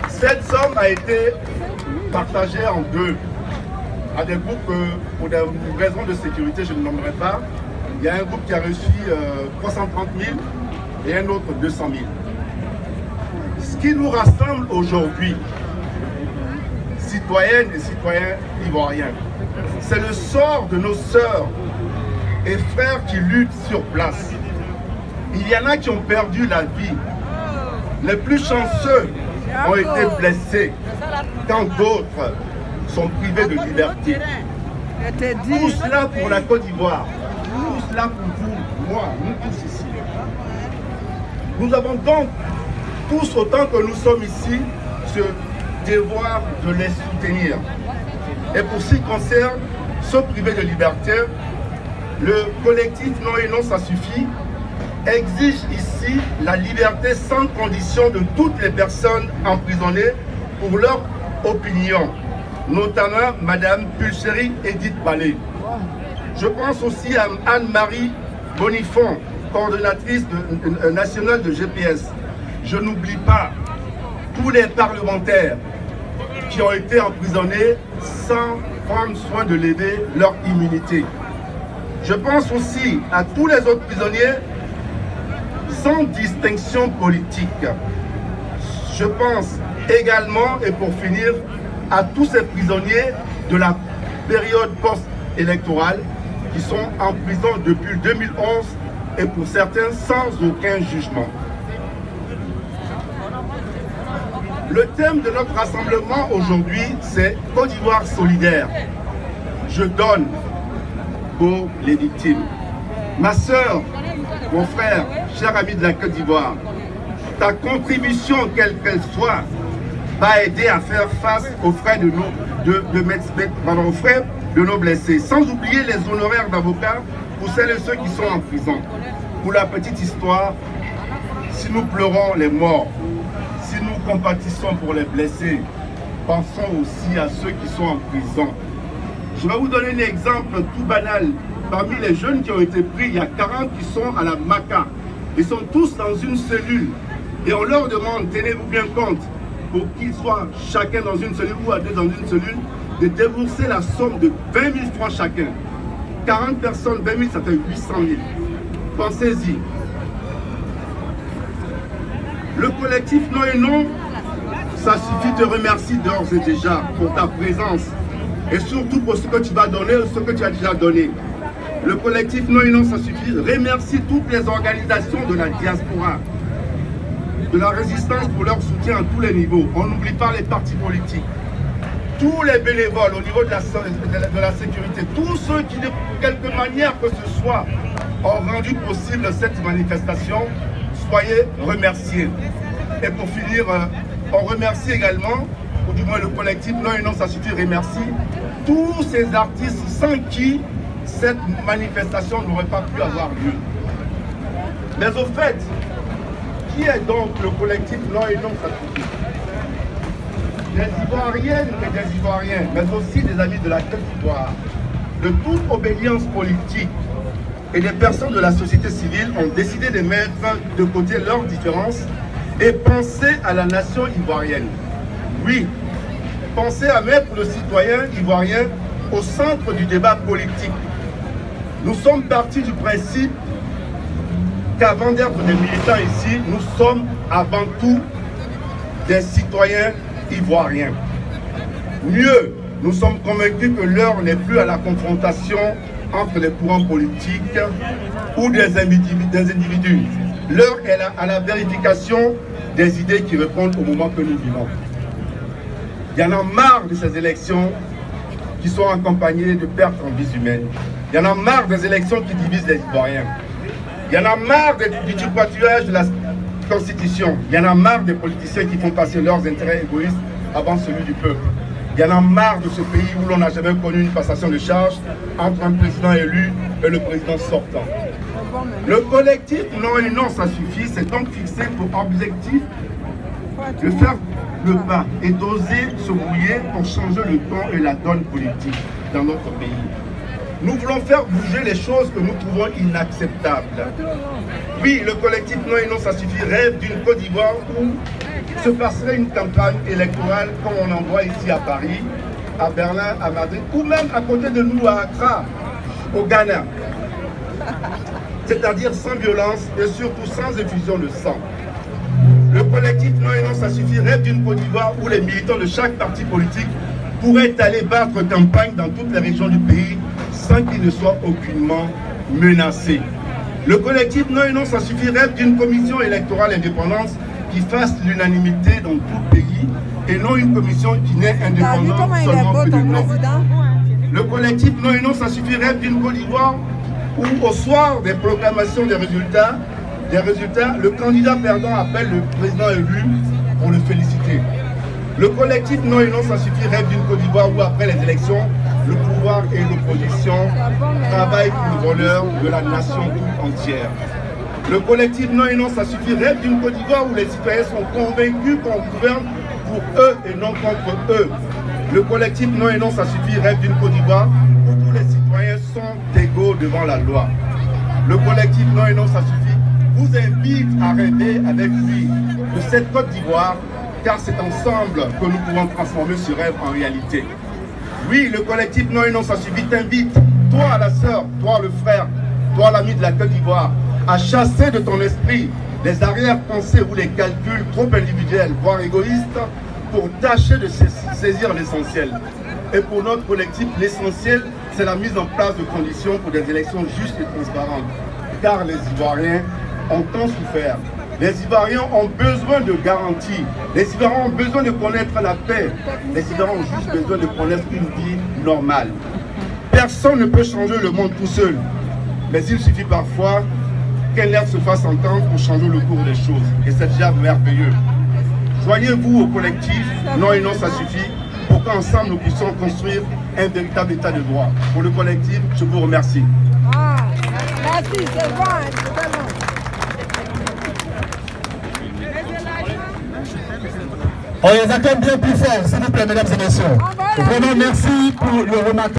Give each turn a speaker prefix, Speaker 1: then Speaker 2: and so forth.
Speaker 1: Cette somme a été partagée en deux à des groupes pour des raisons de sécurité, je ne nommerai pas. Il y a un groupe qui a reçu 330 000 et un autre 200 000. Ce qui nous rassemble aujourd'hui, citoyennes et citoyens ivoiriens, c'est le sort de nos sœurs et frères qui luttent sur place. Il y en a qui ont perdu la vie. Les plus chanceux ont été blessés, quand d'autres sont privés de liberté. Tout cela pour la Côte d'Ivoire, tout cela pour vous, moi, nous tous ici. Nous avons donc tous, autant que nous sommes ici, ce devoir de les soutenir. Et pour ce qui concerne ceux privés de liberté, le collectif Non et Non ça suffit exige ici la liberté sans condition de toutes les personnes emprisonnées pour leur opinion, notamment Madame Pulchéry Edith Ballet. Je pense aussi à Anne-Marie Bonifon, coordonnatrice nationale de GPS. Je n'oublie pas tous les parlementaires qui ont été emprisonnés sans prendre soin de lever leur immunité. Je pense aussi à tous les autres prisonniers sans distinction politique. Je pense également, et pour finir, à tous ces prisonniers de la période post-électorale qui sont en prison depuis 2011 et pour certains sans aucun jugement. Le thème de notre rassemblement aujourd'hui, c'est Côte d'Ivoire solidaire. Je donne pour les victimes. Ma sœur, mon frère, cher ami de la Côte d'Ivoire, ta contribution, quelle qu'elle soit, va aider à faire face aux frais de nos blessés, sans oublier les honoraires d'avocats pour celles et ceux qui sont en prison. Pour la petite histoire, si nous pleurons les morts, si nous compatissons pour les blessés, pensons aussi à ceux qui sont en prison. Je vais vous donner un exemple tout banal. Parmi les jeunes qui ont été pris, il y a 40 qui sont à la MACA. Ils sont tous dans une cellule. Et on leur demande, tenez-vous bien compte, pour qu'ils soient chacun dans une cellule ou à deux dans une cellule, de débourser la somme de 20 000 francs chacun. 40 personnes, 20 000, ça fait 800 000. Pensez-y. Le collectif Non et Non, ça suffit de remercier d'ores et déjà pour ta présence. Et surtout pour ce que tu vas donner, ce que tu as déjà donné. Le collectif Non et Non, ça suffit. Remercie toutes les organisations de la diaspora, de la résistance pour leur soutien à tous les niveaux. On n'oublie pas les partis politiques. Tous les bénévoles au niveau de la sécurité, tous ceux qui, de quelque manière que ce soit, ont rendu possible cette manifestation, soyez remerciés. Et pour finir, on remercie également, ou du moins le collectif Non et Non, ça suffit, remercie tous ces artistes sans qui cette manifestation n'aurait pas pu avoir lieu. Mais au fait, qui est donc le collectif Non et Non, ça suffit? Des Ivoiriennes et des Ivoiriens, mais aussi des amis de la Côte d'Ivoire, de toute obédience politique et des personnes de la société civile ont décidé de mettre de côté leurs différences et penser à la nation ivoirienne. Oui, penser à mettre le citoyen ivoirien au centre du débat politique. Nous sommes partis du principe qu'avant d'être des militants ici, nous sommes avant tout des citoyens ivoiriens. Mieux, nous sommes convaincus que l'heure n'est plus à la confrontation entre les courants politiques ou des individus. L'heure est à la vérification des idées qui répondent au moment que nous vivons. Il y en a marre de ces élections qui sont accompagnées de pertes en vies humaines. Il y en a marre des élections qui divisent les Ivoiriens. Il y en a marre du tripatouillage de la Constitution. Il y en a marre des politiciens qui font passer leurs intérêts égoïstes avant celui du peuple. Il y en a marre de ce pays où l'on n'a jamais connu une passation de charge entre un président élu et le président sortant. Le collectif Non et Non, ça suffit, c'est donc fixé pour objectif de faire le pas et d'oser se mouiller pour changer le ton et la donne politique dans notre pays. Nous voulons faire bouger les choses que nous trouvons inacceptables. Oui, le collectif Non et Non, ça suffit rêve d'une Côte d'Ivoire où se passerait une campagne électorale comme on en voit ici à Paris, à Berlin, à Madrid, ou même à côté de nous à Accra, au Ghana. C'est-à-dire sans violence et surtout sans effusion de sang. Le collectif Non et Non ça suffit rêve d'une Côte d'Ivoire où les militants de chaque parti politique pourraient aller battre campagne dans toutes les régions du pays sans qu'ils ne soient aucunement menacés. Le collectif Non et Non ça suffit rêve d'une commission électorale indépendante qui fasse l'unanimité dans tout le pays et non une commission qui n'est indépendante seulement que de nom. Le collectif Non et Non ça suffit rêve d'une Côte d'Ivoire où au soir des proclamations des résultats, le candidat perdant appelle le président élu pour le féliciter. Le collectif Non et Non ça suffit rêve d'une Côte d'Ivoire où après les élections, le pouvoir et l'opposition travaillent pour le bonheur de la nation toute entière. Le collectif Non et Non ça suffit rêve d'une Côte d'Ivoire où les citoyens sont convaincus qu'on gouverne pour eux et non contre eux. Le collectif Non et Non ça suffit rêve d'une Côte d'Ivoire où tous les citoyens sont égaux devant la loi. Le collectif Non et Non ça suffit vous invite à rêver avec lui de cette Côte d'Ivoire car c'est ensemble que nous pouvons transformer ce rêve en réalité. Oui, le collectif Non et Non ça suffit t'invite, toi la sœur, toi le frère, toi l'ami de la Côte d'Ivoire, à chasser de ton esprit les arrière-pensées ou les calculs trop individuels, voire égoïstes, pour tâcher de saisir l'essentiel. Et pour notre collectif, l'essentiel, c'est la mise en place de conditions pour des élections justes et transparentes. Car les Ivoiriens ont tant souffert. Les Ivoiriens ont besoin de garanties. Les Ivoiriens ont besoin de connaître la paix. Les Ivoiriens ont juste besoin de connaître une vie normale. Personne ne peut changer le monde tout seul. Mais il suffit parfois qu'un air se fasse entendre pour changer le cours des choses. Et c'est déjà merveilleux. Joignez-vous au collectif Non et Non ça suffit pour qu'ensemble nous puissions construire un véritable état de droit. Pour le collectif, je vous remercie.
Speaker 2: Merci, c'est bon, c'est bon.
Speaker 3: On les acclame bien plus fort, s'il vous plaît, mesdames et messieurs. Vraiment, merci pour le remarquable.